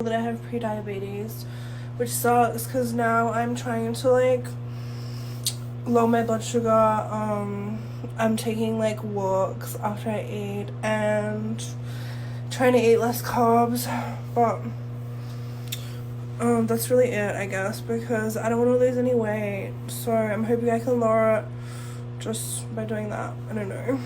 that I have pre-diabetes, which sucks because now I'm trying to like lower my blood sugar. I'm taking like walks after I eat and trying to eat less carbs, but that's really it, I guess, because I don't want to lose any weight, so I'm hoping I can lower it just by doing that. I don't know.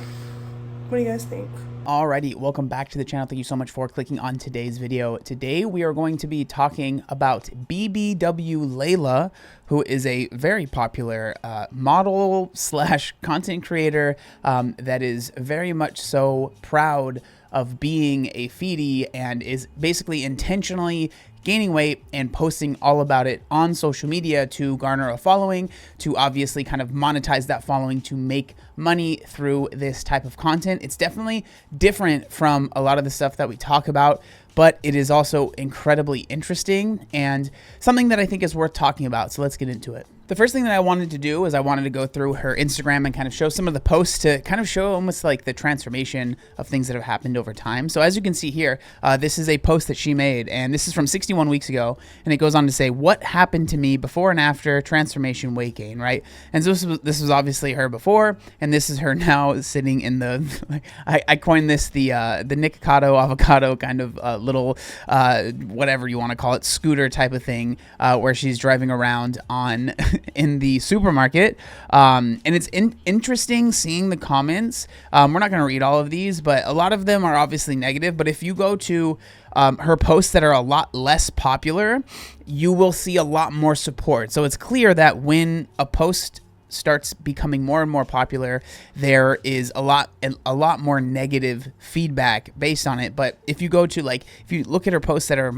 What do you guys think? Alrighty, welcome back to the channel. Thank you so much for clicking on today's video. Today we are going to be talking about BBW Layla, who is a very popular model slash content creator that is very much so proud of being a feedie and is basically intentionally gaining weight and posting all about it on social media to garner a following, to obviously kind of monetize that following to make money through this type of content. It's definitely different from a lot of the stuff that we talk about, but it is also incredibly interesting and something that I think is worth talking about. So let's get into it. The first thing that I wanted to do is I wanted to go through her Instagram and kind of show some of the posts to kind of show almost like the transformation of things that have happened over time. So as you can see here, this is a post that she made, and this is from 61 weeks ago, and it goes on to say, what happened to me before and after transformation weight gain, right? And so this was obviously her before, and this is her now sitting in the, I coined this the Nikocado avocado kind of little, whatever you want to call it, scooter type of thing, where she's driving around on in the supermarket, and it's interesting seeing the comments. We're not going to read all of these, but a lot of them are obviously negative. But if you go to her posts that are a lot less popular, you will see a lot more support. So it's clear that when a post starts becoming more and more popular, there is a lot more negative feedback based on it. But if you go to if you look at her posts that are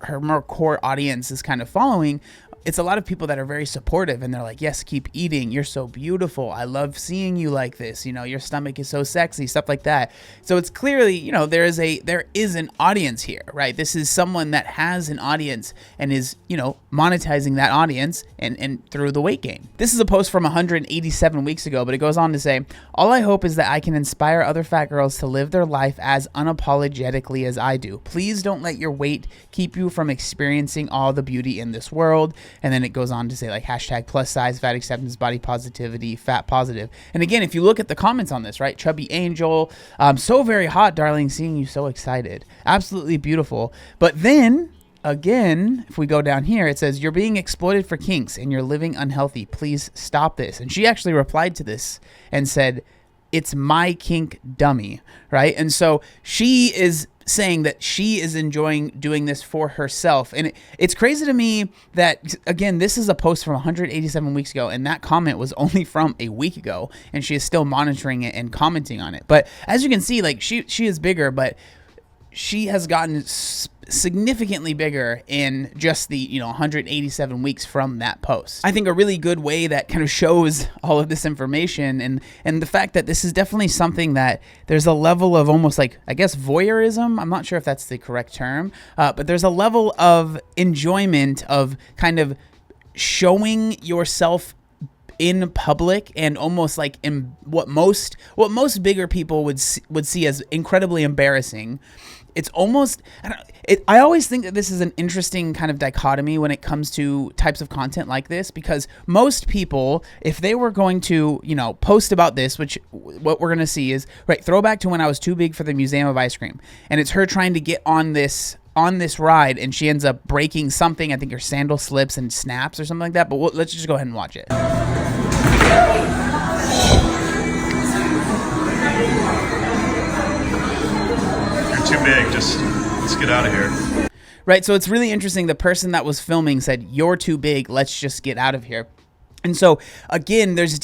her more core audience is kind of following, it's a lot of people that are very supportive, and they're like, yes, keep eating. You're so beautiful. I love seeing you like this. You know, your stomach is so sexy, stuff like that. So it's clearly, you know, there is an audience here, right? This is someone that has an audience and is, you know, monetizing that audience and through the weight gain. This is a post from 187 weeks ago, but it goes on to say, all I hope is that I can inspire other fat girls to live their life as unapologetically as I do. Please don't let your weight keep you from experiencing all the beauty in this world. And then it goes on to say hashtag plus size, fat acceptance, body positivity, fat positive. And again, if you look at the comments on this, right? Chubby Angel, so very hot, darling, seeing you so excited. Absolutely beautiful. But then again, if we go down here, it says, you're being exploited for kinks and you're living unhealthy. Please stop this. And she actually replied to this and said, it's my kink, dummy, right? And so she is saying that she is enjoying doing this for herself. And it's crazy to me that, again, this is a post from 187 weeks ago, and that comment was only from a week ago, and she is still monitoring it and commenting on it. But as you can see, she is bigger, but she has gotten significantly bigger in just the 187 weeks from that post. I think a really good way that kind of shows all of this information and the fact that this is definitely something that there's a level of almost I guess voyeurism. I'm not sure if that's the correct term, but there's a level of enjoyment of kind of showing yourself in public, and almost in what most bigger people would see as incredibly embarrassing. It's almost, I always think that this is an interesting kind of dichotomy when it comes to types of content like this, because most people, if they were going to, post about this, which what we're going to see is, right, throwback to when I was too big for the Museum of Ice Cream, and it's her trying to get on this ride, and she ends up breaking something. I think her sandal slips and snaps or something like that, but let's just go ahead and watch it. Too big, just let's get out of here. Right, so it's really interesting. The person that was filming said, you're too big, let's just get out of here. And so again, it's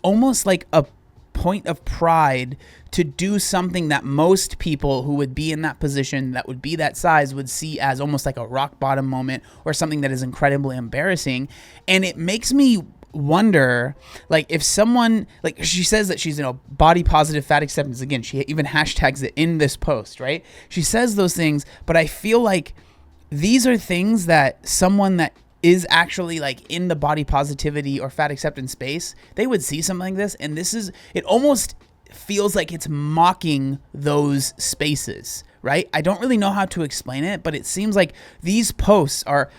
almost like a point of pride to do something that most people who would be in that position, that would be that size, would see as almost like a rock bottom moment or something that is incredibly embarrassing. And it makes me wonder, if someone, she says that she's body positive, fat acceptance. Again, she even hashtags it in this post, right? She says those things, but I feel like these are things that someone that is actually in the body positivity or fat acceptance space, they would see something like this, and it almost feels like it's mocking those spaces, right? I don't really know how to explain it, but it seems like these posts are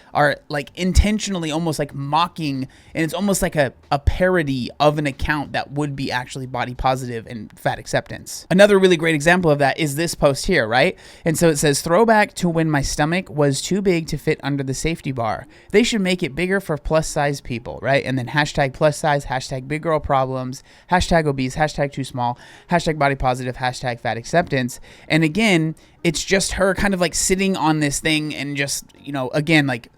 like intentionally almost like mocking, and it's almost like a parody of an account that would be actually body positive and fat acceptance. Another really great example of that is this post here, right? And so it says, throwback to when my stomach was too big to fit under the safety bar. They should make it bigger for plus size people, right? And then hashtag plus size, hashtag big girl problems, hashtag obese, hashtag too small, hashtag body positive, hashtag fat acceptance. And again, it's just her kind of like sitting on this thing and just, you know, again, like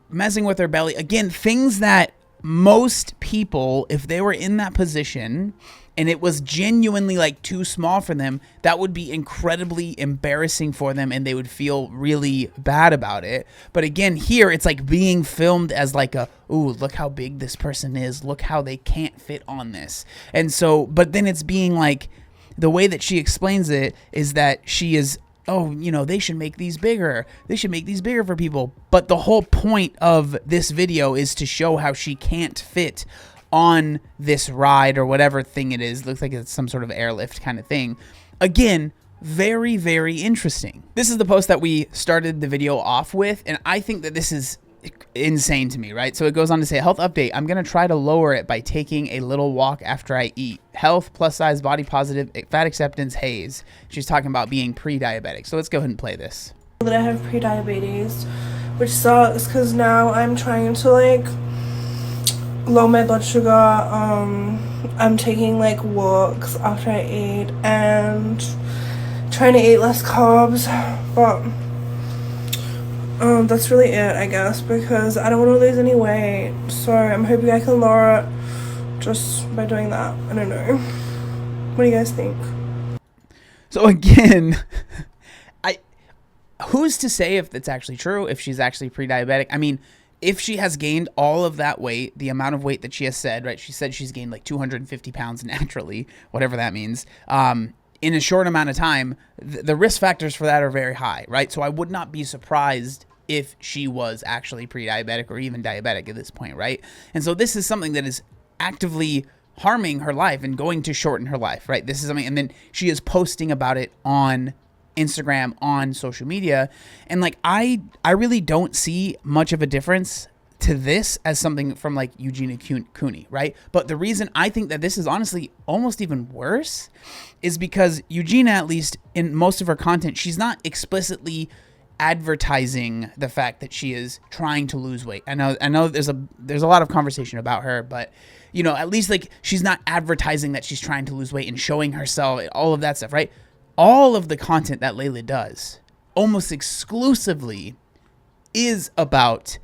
messing with her belly. Again, things that most people, if they were in that position and it was genuinely like too small for them, that would be incredibly embarrassing for them and they would feel really bad about it. But again, here it's like being filmed as like a, ooh, look how big this person is. Look how they can't fit on this. And so, but then it's being like, the way that she explains it is that she is, oh, you know, they should make these bigger. They should make these bigger for people. But the whole point of this video is to show how she can't fit on this ride or whatever thing it is. Looks like it's some sort of airlift kind of thing. Again, very, very interesting. This is the post that we started the video off with, and I think that this is insane to me, right? So it goes on to say, health update, I'm going to try to lower it by taking a little walk after I eat. Health, plus size, body positive, fat acceptance, haze. She's talking about being pre-diabetic. So let's go ahead and play this. That I have pre-diabetes, which sucks because now I'm trying to like lower my blood sugar. I'm taking like walks after I eat and trying to eat less carbs, but that's really it, I guess, because I don't want to lose any weight. So I'm hoping I can lower it just by doing that. I don't know. What do you guys think? So again, who's to say if that's actually true, if she's actually pre-diabetic? I mean, if she has gained all of that weight, the amount of weight that she has said, right? She said she's gained like 250 pounds naturally, whatever that means, in a short amount of time, the risk factors for that are very high, right? So I would not be surprised if she was actually pre-diabetic or even diabetic at this point, right? And so this is something that is actively harming her life and going to shorten her life, right? This is something, and then she is posting about it on Instagram, on social media, and like I really don't see much of a difference to this as something from like Eugenia Cooney, right? But the reason I think that this is honestly almost even worse is because Eugenia, at least in most of her content, she's not explicitly advertising the fact that she is trying to lose weight. I know there's a lot of conversation about her, but you know, at least like she's not advertising that she's trying to lose weight and showing herself, all of that stuff, right? All of the content that Layla does almost exclusively is about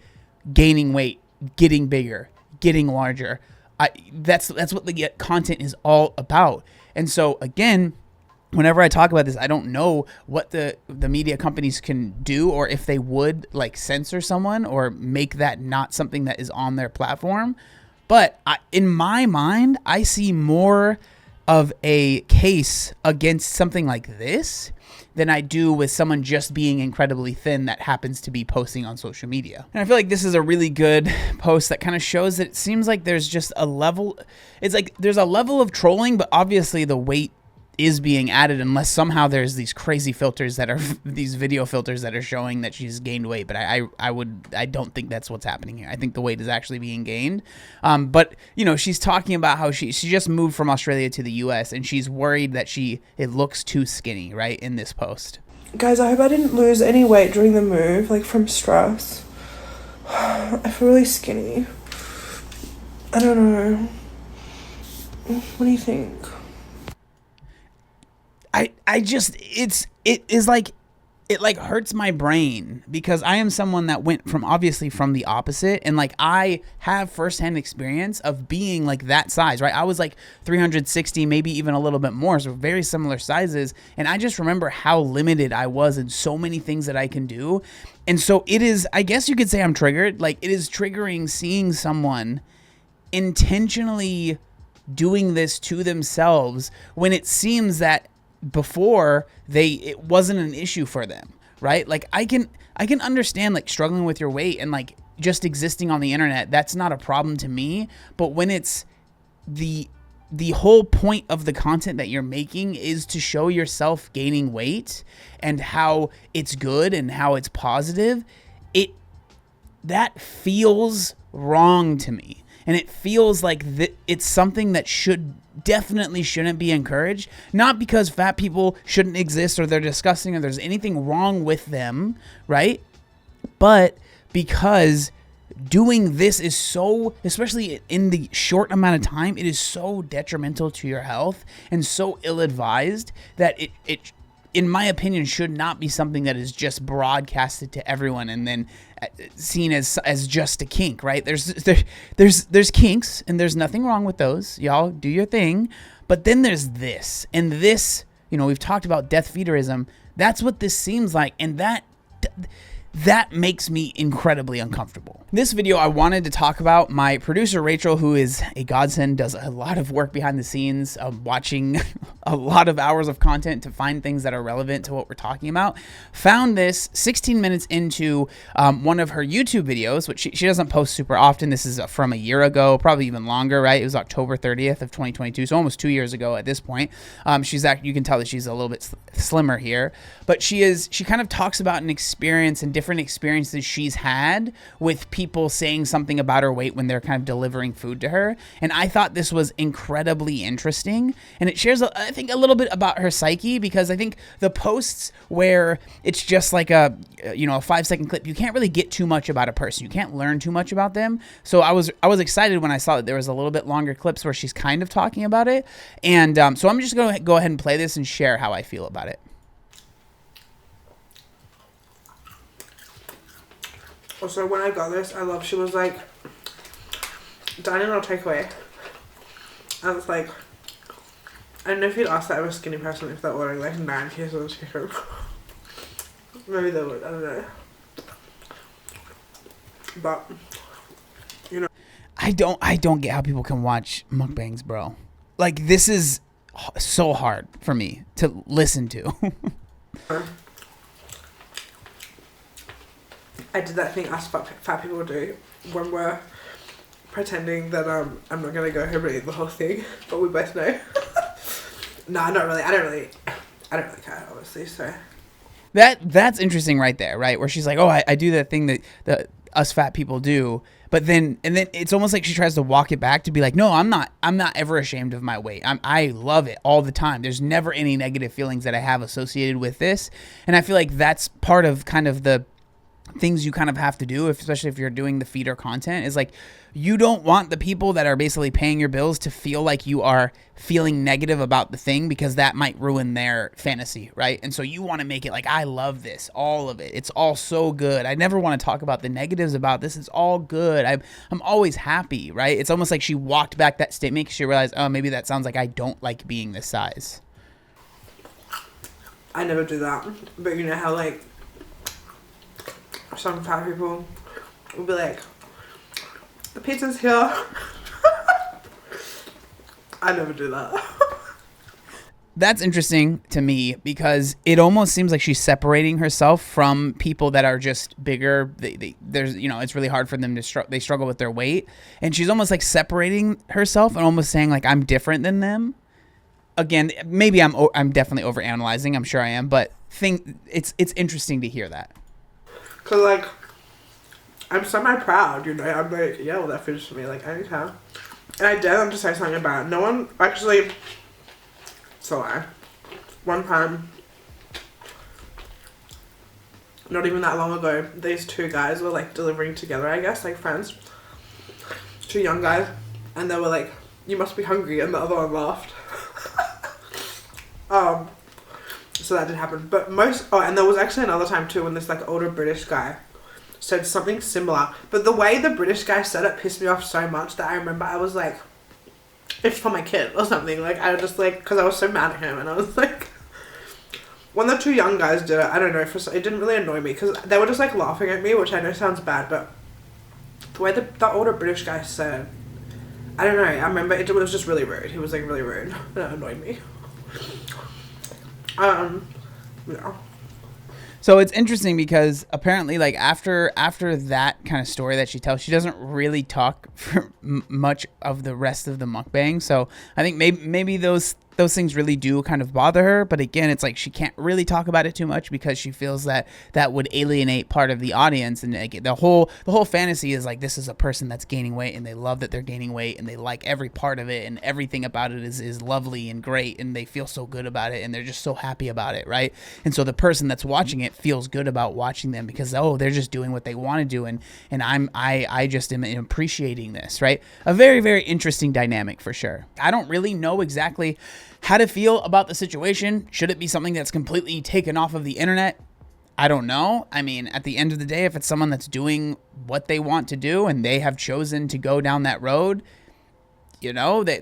gaining weight, getting bigger, getting larger. That's what the content is all about. And so again, whenever I talk about this, I don't know what the media companies can do, or if they would like censor someone or make that not something that is on their platform. But in my mind, I see more of a case against something like this than I do with someone just being incredibly thin that happens to be posting on social media. And I feel like this is a really good post that kind of shows that it seems like there's just a level, it's like there's a level of trolling, but obviously the weight is being added unless somehow there's these crazy filters that are these video filters that are showing that she's gained weight. But I don't think that's what's happening here. I think the weight is actually being gained. But you know, she's talking about how she just moved from Australia to the US and she's worried that it looks too skinny, right, in this post. Guys, I hope I didn't lose any weight during the move, like from stress. I feel really skinny. I don't know. What do you think? It like hurts my brain because I am someone that went obviously from the opposite, and like I have firsthand experience of being like that size, right? I was like 360, maybe even a little bit more, so very similar sizes, and I just remember how limited I was in so many things that I can do. And so it is, I guess you could say I'm triggered. Like it is triggering seeing someone intentionally doing this to themselves when it seems that before it wasn't an issue for them, right? Like I can understand like struggling with your weight and like just existing on the internet, that's not a problem to me. But when it's the the whole point of the content that you're making is to show yourself gaining weight and how it's good and how it's positive, that feels wrong to me. And it feels like it's something that definitely shouldn't be encouraged. Not because fat people shouldn't exist or they're disgusting or there's anything wrong with them, right? But because doing this is so, especially in the short amount of time, it is so detrimental to your health and so ill-advised that it in my opinion should not be something that is just broadcasted to everyone and then seen as just a kink, right? There's kinks and there's nothing wrong with those. Y'all do your thing. But then there's this, and this, we've talked about death feederism. That's what this seems like, and that makes me incredibly uncomfortable. This video, I wanted to talk about my producer, Rachel, who is a godsend, does a lot of work behind the scenes, watching a lot of hours of content to find things that are relevant to what we're talking about. Found this 16 minutes into one of her YouTube videos, which she doesn't post super often. This is from a year ago, probably even longer, right? It was October 30th of 2022, so almost 2 years ago at this point. You can tell that she's a little bit slimmer here, but she kind of talks about an experience and different experiences she's had with people saying something about her weight when they're kind of delivering food to her. And I thought this was incredibly interesting. And it shares, I think, a little bit about her psyche, because I think the posts where it's just like a 5-second clip, you can't really get too much about a person. You can't learn too much about them. So I was excited when I saw that there was a little bit longer clips where she's kind of talking about it. And so I'm just going to go ahead and play this and share how I feel about it. Also, when I got this, she was like, dine in or takeaway. I was like, I don't know if you'd ask that of a skinny person if they're ordering like 9 pieces of chicken. Maybe they would, I don't know. But, I don't get how people can watch mukbangs, bro. Like, this is so hard for me to listen to. I did that thing us fat people do when we're pretending that I'm not gonna go home and eat the whole thing, but we both know. No, not really. I don't really care, obviously. So that's interesting, right there, right? Where she's like, "Oh, I do that thing that us fat people do," but then it's almost like she tries to walk it back to be like, "No, I'm not ever ashamed of my weight. I love it all the time. There's never any negative feelings that I have associated with this," and I feel like that's part of kind of the things you kind of have to do, especially if you're doing the feeder content, is like, you don't want the people that are basically paying your bills to feel like you are feeling negative about the thing, because that might ruin their fantasy, right? And so you want to make it like, I love this, all of it. It's all so good. I never want to talk about the negatives about this. It's all good. I'm always happy, right? It's almost like she walked back that statement because she realized, oh, maybe that sounds like I don't like being this size. I never do that. But you know how like some fat people will be like, the pizza's here. I never do that. That's interesting to me, because it almost seems like she's separating herself from people that are just bigger. There's it's really hard for them to they struggle with their weight, and she's almost like separating herself and almost saying like, I'm different than them. Again, maybe I'm definitely overanalyzing. I'm sure I am, but it's interesting to hear that. Cause like, I'm semi-proud, I'm like, yeah, well that finished me, like, anytime. And I dare them to say something about it. No one, actually, one time, not even that long ago, these 2 guys were like delivering together, I guess, like friends. 2 young guys, and they were like, you must be hungry, and the other one laughed. So that did happen, but and there was actually another time too when this like older British guy said something similar, but the way the British guy said it pissed me off so much that I remember I was like, it's for my kid or something, like I just like, because I was so mad at him, and I was like, when the 2 young guys did it, I don't know, it didn't really annoy me because they were just like laughing at me, which I know sounds bad, but the way the older British guy said, I don't know, I remember it was just really rude. He was like really rude, and it annoyed me. Yeah. So it's interesting because apparently, like after that kind of story that she tells, she doesn't really talk for much of the rest of the mukbang. So I think maybe those things really do kind of bother her. But again, it's like she can't really talk about it too much because she feels that would alienate part of the audience. And like, the whole fantasy is like, this is a person that's gaining weight and they love that they're gaining weight and they like every part of it and everything about it is lovely and great and they feel so good about it and they're just so happy about it, right? And so the person that's watching it feels good about watching them because, oh, they're just doing what they want to do, and I just am appreciating this, right? A very, very interesting dynamic for sure. I don't really know exactly how to feel about the situation. Should it be something that's completely taken off of the internet? I don't know. I mean, at the end of the day, if it's someone that's doing what they want to do and they have chosen to go down that road, you know, that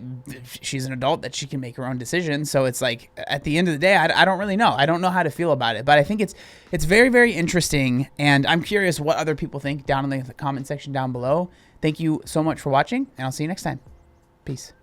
she's an adult, that she can make her own decisions. So it's like, at the end of the day, I don't really know. I don't know how to feel about it, but I think it's very, very interesting. And I'm curious what other people think down in the comment section down below. Thank you so much for watching, and I'll see you next time. Peace.